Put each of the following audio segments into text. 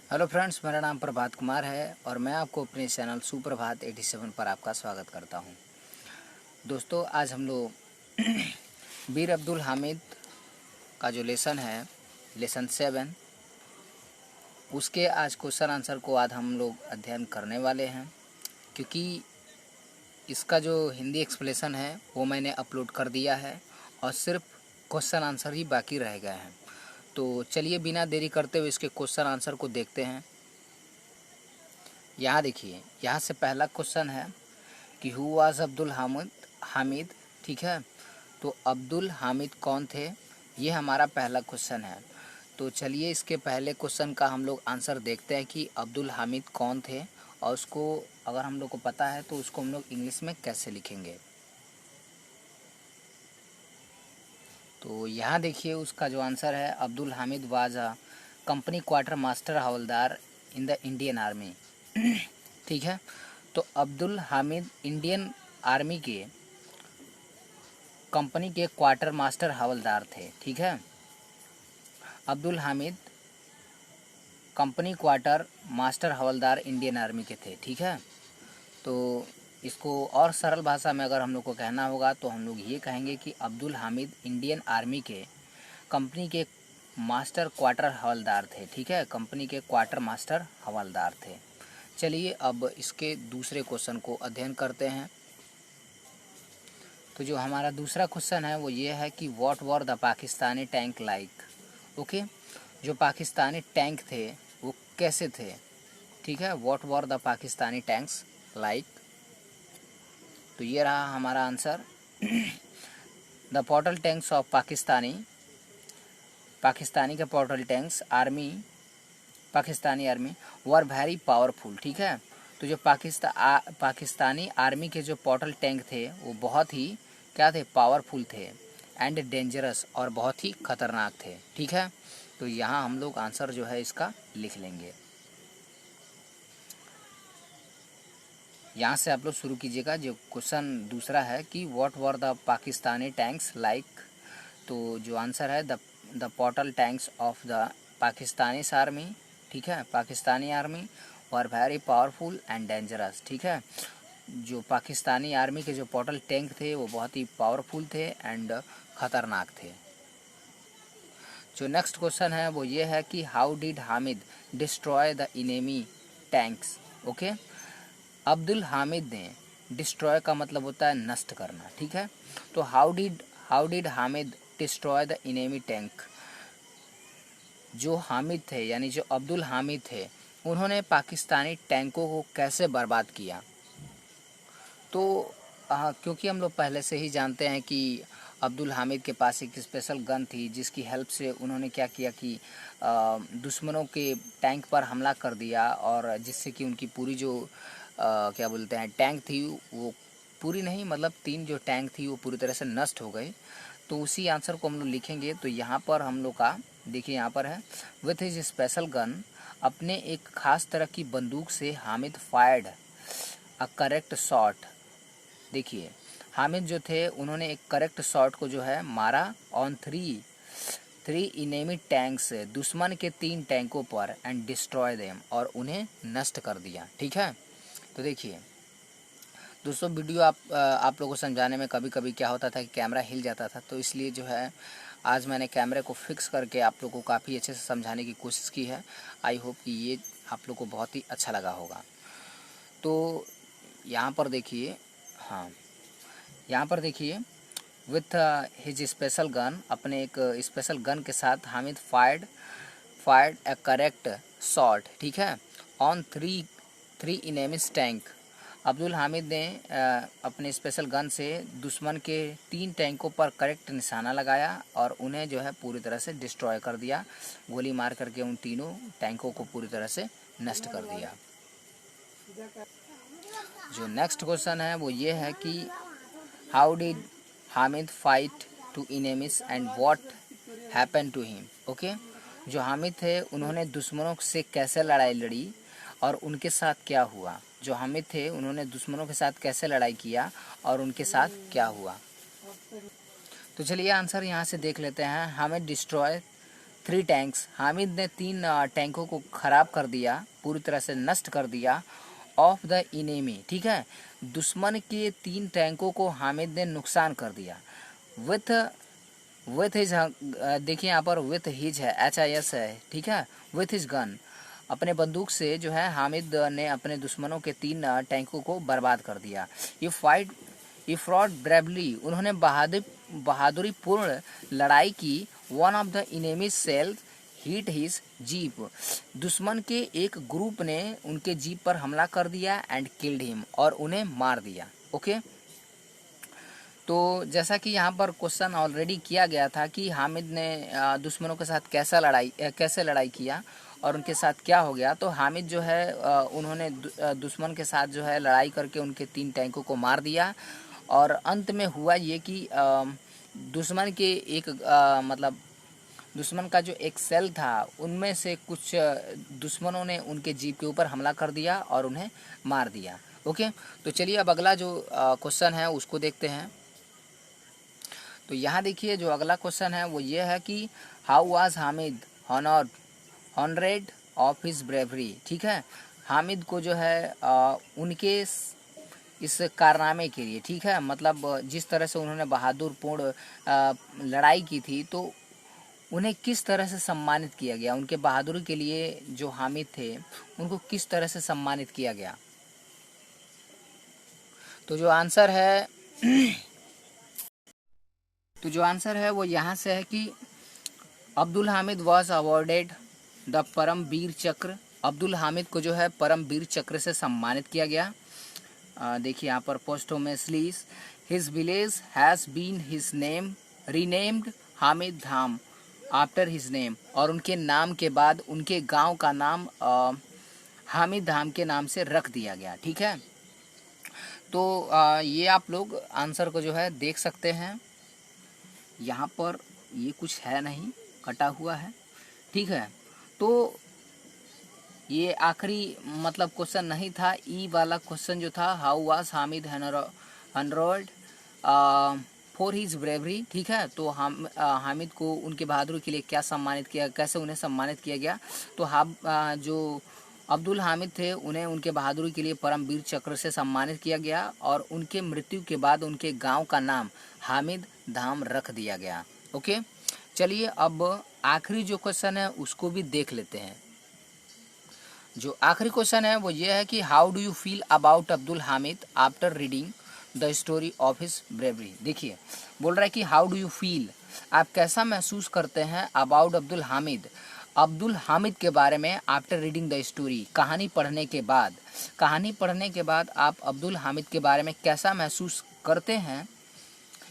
Hello friends, मेरा नाम प्रभात कुमार है और मैं आपको अपने चैनल सुप्रभात 87 पर आपका स्वागत करता हूं। दोस्तों, आज हम लोग बीर अब्दुल हामिद का जो लेसन है, लेसन 7, उसके आज क्वेश्चन आंसर को आज हम लोग अध्ययन करने वाले हैं। क्योंकि इसका जो हिंदी एक्सप्लेनेशन है वो मैंने अपलोड कर दिया है और सिर्फ क्वेश्चन आंसर ही बाकी रह गए हैं। तो चलिए बिना देरी करते हुए इसके क्वेश्चन आंसर को देखते हैं। यहाँ देखिए, यहाँ से पहला क्वेश्चन है कि हु वाज अब्दुल हामिद। ठीक है, तो अब्दुल हामिद कौन थे, ये हमारा पहला क्वेश्चन है। तो चलिए इसके पहले क्वेश्चन का हम लोग आंसर देखते हैं कि अब्दुल हामिद कौन थे, और उसको अगर हम लोग को पता है तो उसको हम लोग इंग्लिश में कैसे लिखेंगे। तो यहाँ देखिए, उसका जो आंसर है, Abdul Hamid was a company quarter master havildar in the Indian army. ठीक है, तो अब्दुल हामिद इंडियन आर्मी के कंपनी के क्वार्टर मास्टर हवलदार थे। ठीक है, Abdul Hamid company quarter master havildar Indian army के थे। ठीक है, तो इसको और सरल भाषा में अगर हम लोग को कहना होगा तो हम लोग ये कहेंगे कि अब्दुल हामिद इंडियन आर्मी के कंपनी के मास्टर क्वार्टर हवलदार थे। ठीक है, कंपनी के क्वार्टर मास्टर हवलदार थे। चलिए अब इसके दूसरे क्वेश्चन को अध्ययन करते हैं। तो जो हमारा दूसरा क्वेश्चन है वो ये है कि what were the Pakistani tank like. Okay, जो पाकिस्तानी टैंक थे वो कैसे थे। ठीक है, what were the Pakistani tanks like. तो ये रहा हमारा answer. The portal tanks of Pakistani के portal tanks Pakistani army were very powerful. ठीक है, तो जो पाकिस्तानी आर्मी के जो पोर्टल टैंक थे वो बहुत ही क्या थे, पावरफुल थे, एंड डेंजरस, और बहुत ही खतरनाक थे। ठीक है, तो यहाँ हम लोग आंसर जो है इसका लिख लेंगे। यहाँ से आप लोग शुरू कीजिएगा। जो क्वेश्चन दूसरा है कि what were the Pakistani tanks like, तो जो आंसर है the portal tanks of the Pakistani army. ठीक है, Pakistani army were very powerful and dangerous. ठीक है, जो पाकिस्तानी आर्मी के जो पोर्टल टैंक थे वो बहुत ही पावरफुल थे एंड ख़तरनाक थे। जो नेक्स्ट क्वेश्चन है वो ये है कि how did Hamid destroy the enemy tanks. Okay, Abdul Hamid ने, डिस्ट्रॉय का मतलब होता है नष्ट करना। ठीक है, तो how did Hamid destroy the enemy tank. जो हामिद थे यानी जो अब्दुल हामिद थे, उन्होंने पाकिस्तानी टैंकों को कैसे बर्बाद किया। तो क्योंकि हम लोग पहले से ही जानते हैं कि अब्दुल हामिद के पास एक स्पेशल गन थी जिसकी हेल्प से उन्होंने क्या किया कि दुश्मनों के टैंक पर हमला कर दिया, और जिससे कि उनकी पूरी जो क्या बोलते हैं टैंक थी वो पूरी नहीं, मतलब 3 जो टैंक थी वो पूरी तरह से नष्ट हो गई। तो उसी आंसर को हम लोग लिखेंगे। तो यहाँ पर हम लोग का देखिए, यहाँ पर है विथ हिज स्पेशल गन, अपने एक खास तरह की बंदूक से Hamid fired a correct shot. देखिए, हामिद जो थे उन्होंने एक करेक्ट शॉट को जो है मारा ऑन थ्री इनेमी टैंक्स, दुश्मन के 3 टैंकों पर, एंड डिस्ट्रॉय देम, और उन्हें नष्ट कर दिया। ठीक है, तो देखिए दोस्तों, वीडियो आप लोगों को समझाने में कभी कभी क्या होता था कि कैमरा हिल जाता था, तो इसलिए जो है आज मैंने कैमरे को फिक्स करके आप लोगों को काफ़ी अच्छे से समझाने की कोशिश की है। आई होप कि ये आप लोग को बहुत ही अच्छा लगा होगा। तो यहाँ पर देखिए, हाँ यहाँ पर देखिए, विथ हिज स्पेशल गन, अपने एक स्पेशल गन के साथ Hamid fired a correct shot. ठीक है, on three enemies tank. Abdul Hamid ने अपने स्पेशल गन से दुश्मन के 3 टैंकों पर करेक्ट निशाना लगाया और उन्हें जो है पूरी तरह से डिस्ट्रॉय कर दिया, गोली मार करके उन तीनों टैंकों को पूरी तरह से नष्ट कर दिया। जो नेक्स्ट क्वेश्चन है वो ये है कि how did Hamid fight to enemies and what happen to him. Okay, जो हामिद थे उन्होंने दुश्मनों से कैसे लड़ाई लड़ी और उनके साथ क्या हुआ। जो हामिद थे उन्होंने दुश्मनों के साथ कैसे लड़ाई किया और उनके साथ क्या हुआ। तो चलिए आंसर यहाँ से देख लेते हैं। हामिद डिस्ट्रॉय 3 टैंक्स, हामिद ने 3 टैंकों को ख़राब कर दिया, पूरी तरह से नष्ट कर दिया। ऑफ द इनेमी, ठीक है, दुश्मन के 3 टैंकों को हामिद ने नुकसान कर दिया। विथ हिज, देखिए यहाँ पर विथ हिज है, HIS है, ठीक है, विथ हिज गन, अपने बंदूक से जो है हामिद ने अपने दुश्मनों के 3 टैंकों को बर्बाद कर दिया। ये फ्रॉड ब्रेवली, उन्होंने बहादुरी पूर्ण लड़ाई की। One of the enemy shell hit his jeep, दुश्मन के एक ग्रुप ने उनके जीप पर हमला कर दिया। एंड किल्ड हिम, और उन्हें मार दिया। ओके, तो जैसा कि यहाँ पर क्वेश्चन ऑलरेडी किया गया था कि हामिद ने दुश्मनों के साथ कैसे लड़ाई किया और उनके साथ क्या हो गया। तो हामिद जो है उन्होंने दुश्मन के साथ जो है लड़ाई करके उनके 3 टैंकों को मार दिया। और अंत में हुआ ये कि दुश्मन के एक मतलब दुश्मन का जो एक सेल था उनमें से कुछ दुश्मनों ने उनके जीप के ऊपर हमला कर दिया और उन्हें मार दिया। ओके, तो चलिए अब अगला जो क्वेश्चन है उसको देखते हैं। तो यहाँ देखिए जो अगला क्वेश्चन है वो ये है कि how was Hamid honoured of his bravery, ठीक है, हामिद को जो है उनके इस कारनामे के लिए, ठीक है, मतलब जिस तरह से उन्होंने बहादुरपूर्ण लड़ाई की थी तो उन्हें किस तरह से सम्मानित किया गया, उनके बहादुरी के लिए जो हामिद थे उनको किस तरह से सम्मानित किया गया। तो जो आंसर है वो यहाँ से है कि Abdul Hamid was awarded the परम वीर चक्र, अब्दुल हामिद को जो है परम वीर चक्र से सम्मानित किया गया। देखिए यहाँ पर posthumously his village has been his name renamed Hamid Dham after his name, और उनके नाम के बाद उनके गांव का नाम हामिद धाम के नाम से रख दिया गया। ठीक है, तो ये आप लोग आंसर को जो है देख सकते हैं। यहाँ पर ये कुछ है नहीं, कटा हुआ है। ठीक है, तो ये आखिरी मतलब क्वेश्चन नहीं था। ई वाला क्वेश्चन जो था, how was Hamid honoured for his bravery, ठीक है, तो हामिद को उनके बहादुरी के लिए क्या सम्मानित किया, कैसे उन्हें सम्मानित किया गया। तो जो अब्दुल हामिद थे उन्हें उनके बहादुरी के लिए परमवीर चक्र से सम्मानित किया गया और उनके मृत्यु के बाद उनके गांव का नाम हामिद धाम रख दिया गया। ओके, चलिए अब आखिरी जो क्वेश्चन है उसको भी देख लेते हैं। जो आखिरी क्वेश्चन है वो ये है कि how do you feel about Abdul Hamid after reading the story of his bravery. देखिए बोल रहा है कि हाउ डू यू फील, आप कैसा महसूस करते हैं अबाउट अब्दुल हामिद के बारे में आफ्टर रीडिंग द स्टोरी, कहानी पढ़ने के बाद आप अब्दुल हामिद के बारे में कैसा महसूस करते हैं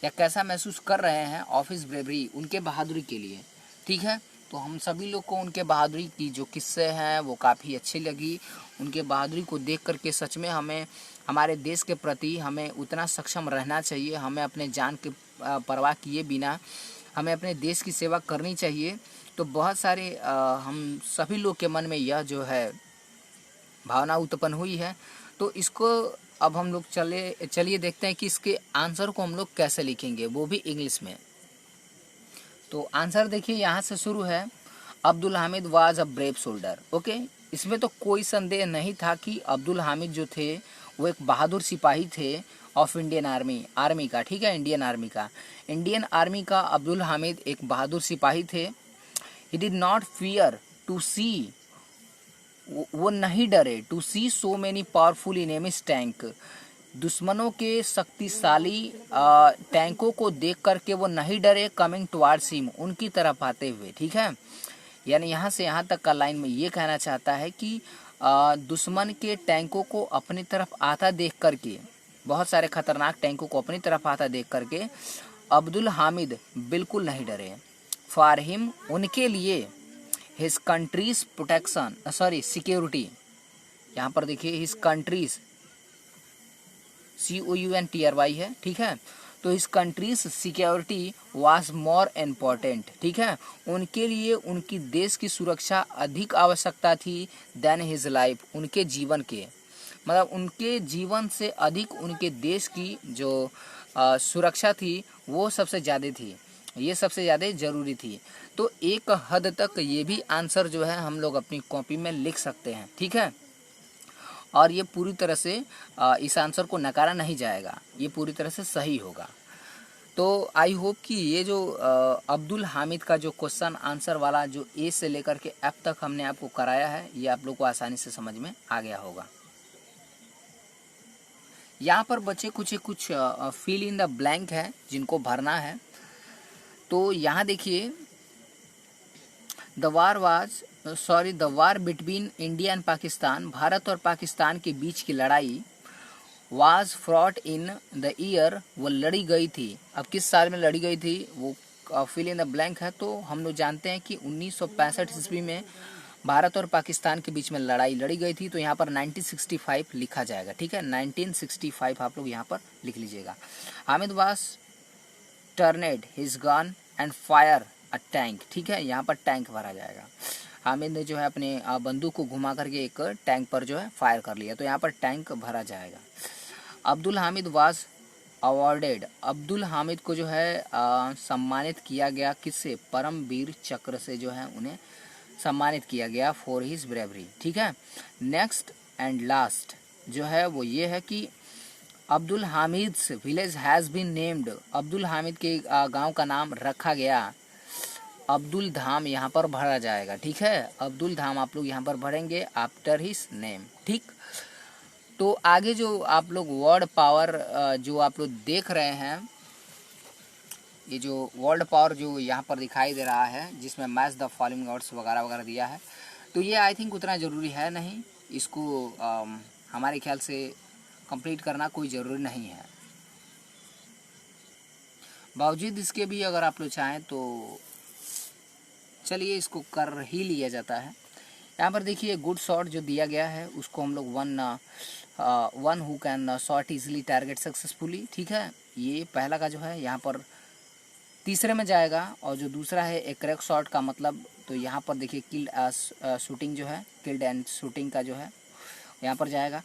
या कैसा महसूस कर रहे हैं ऑफ हिज ब्रेवरी, उनके बहादुरी के लिए। ठीक है, तो हम सभी लोग को उनके बहादुरी की जो किस्से हैं वो काफ़ी अच्छी लगी। उनके बहादुरी को देख करके सच में हमें हमारे देश के प्रति हमें उतना सक्षम रहना चाहिए। हमें अपने जान के परवाह किए बिना हमें अपने देश की सेवा करनी चाहिए। तो बहुत सारे हम सभी लोग के मन में यह जो है भावना उत्पन्न हुई है। तो इसको अब हम लोग चलिए देखते हैं कि इसके आंसर को हम लोग कैसे लिखेंगे, वो भी इंग्लिश में। तो आंसर देखिए यहाँ से शुरू है, Abdul Hamid was a brave soldier. Okay, इसमें तो कोई संदेह नहीं था कि अब्दुल हामिद जो थे वो एक बहादुर सिपाही थे ऑफ इंडियन आर्मी का। ठीक है, इंडियन आर्मी का अब्दुल हामिद एक बहादुर सिपाही थे। He did not fear to see, वो नहीं डरे, to see so many powerful enemies tank, दुश्मनों के शक्तिशाली टैंकों को देख करके वो नहीं डरे, कमिंग टुवार्ड्स हिम, उनकी तरफ आते हुए। ठीक है, यानी यहाँ से यहाँ तक का लाइन में ये कहना चाहता है कि दुश्मन के टैंकों को अपनी तरफ आता देख करके, बहुत सारे खतरनाक टैंकों को अपनी तरफ आता देख करके अब्दुल हामिद बिल्कुल नहीं डरे। फॉर हिम, उनके लिए, हिज कंट्रीज प्रोटेक्शन सिक्योरिटी, यहाँ पर देखिए हिज कंट्रीज COUNTRY है। ठीक है, तो इस countries security was more important. ठीक है, उनके लिए उनकी देश की सुरक्षा अधिक आवश्यकता थी देन हिज लाइफ, उनके जीवन के, मतलब उनके जीवन से अधिक उनके देश की जो सुरक्षा थी वो सबसे ज़्यादा थी। ये सबसे ज़्यादा ज़रूरी थी। तो एक हद तक ये भी आंसर जो है हम लोग अपनी कॉपी में लिख सकते हैं, ठीक है। और ये पूरी तरह से इस आंसर को नकारा नहीं जाएगा, ये पूरी तरह से सही होगा। तो आई होप कि ये जो अब्दुल हामिद का जो क्वेश्चन आंसर वाला जो ए से लेकर के एफ तक हमने आपको कराया है, ये आप लोग को आसानी से समझ में आ गया होगा। यहाँ पर बच्चे कुछ फिल इन द ब्लैंक है जिनको भरना है। तो यहाँ देखिए, the war between India and Pakistan, Bharat और पाकिस्तान के बीच की लड़ाई was fraught in the year, वो लड़ी गई थी। अब किस साल में लड़ी गई थी वो फिल इन द ब्लैंक है। तो हम लोग जानते हैं कि 1965 ईस्वी में भारत और पाकिस्तान के बीच में लड़ाई लड़ी गई थी। तो यहाँ पर 1965 लिखा जाएगा, ठीक है। 1965 आप लोग यहाँ पर लिख लीजिएगा। Hamid was turned his gun and fire a tank, ठीक है, यहाँ पर टैंक भरा जाएगा। हामिद ने जो है अपने बंदूक को घुमा करके एक टैंक पर जो है फायर कर लिया, तो यहाँ पर टैंक भरा जाएगा। अब्दुल हामिद वाज अवॉर्डेड, अब्दुल हामिद को जो है सम्मानित किया गया, किससे? परमवीर चक्र से जो है उन्हें सम्मानित किया गया फॉर हिज ब्रेवरी, ठीक है। नेक्स्ट एंड लास्ट जो है वो ये है कि Abdul Hamid's village has been named, Abdul Hamid के गांव का नाम रखा गया अब्दुल धाम, यहाँ पर भरा जाएगा, ठीक है। अब्दुल धाम आप लोग यहाँ पर भरेंगे आफ्टर हिज नेम, ठीक। तो आगे जो आप लोग वर्ड पावर जो आप लोग देख रहे हैं, ये जो वर्ड पावर जो यहाँ पर दिखाई दे रहा है जिसमें मैच द फॉलोइंग वर्ड्स वगैरह वगैरह दिया है, तो ये आई थिंक उतना ज़रूरी है नहीं, इसको हमारे ख्याल से कंप्लीट करना कोई ज़रूरी नहीं है। बावजूद इसके भी अगर आप लोग चाहें तो चलिए इसको कर ही लिया जाता है। यहाँ पर देखिए गुड शॉट जो दिया गया है उसको हम लोग one who can shot easily target successfully, ठीक है। ये पहला का जो है यहाँ पर तीसरे में जाएगा, और जो दूसरा है एक करेक्ट शॉट का मतलब, तो यहाँ पर देखिए किल्ड शूटिंग जो है, किल्ड एंड शूटिंग का जो है यहाँ पर जाएगा।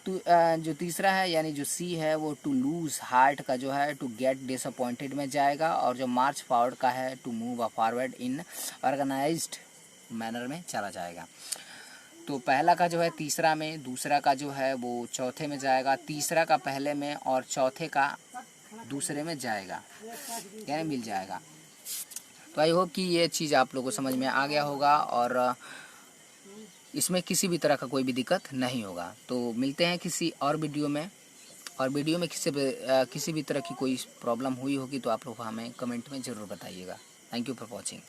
तो जो तीसरा है यानी जो सी है वो टू लूज हार्ट का जो है टू गेट डिसअपॉइंटेड में जाएगा, और जो मार्च फॉरवर्ड का है to move forward in organized manner में चला जाएगा। तो पहला का जो है तीसरा में, दूसरा का जो है वो चौथे में जाएगा, तीसरा का पहले में और चौथे का दूसरे में जाएगा, यानी मिल जाएगा। तो आई होप कि ये चीज़ आप लोगों को समझ में आ गया होगा और इसमें किसी भी तरह का कोई भी दिक्कत नहीं होगा। तो मिलते हैं किसी और वीडियो में, और वीडियो में किसी भी तरह की कोई प्रॉब्लम हुई होगी तो आप लोग हमें कमेंट में ज़रूर बताइएगा। Thank you for watching.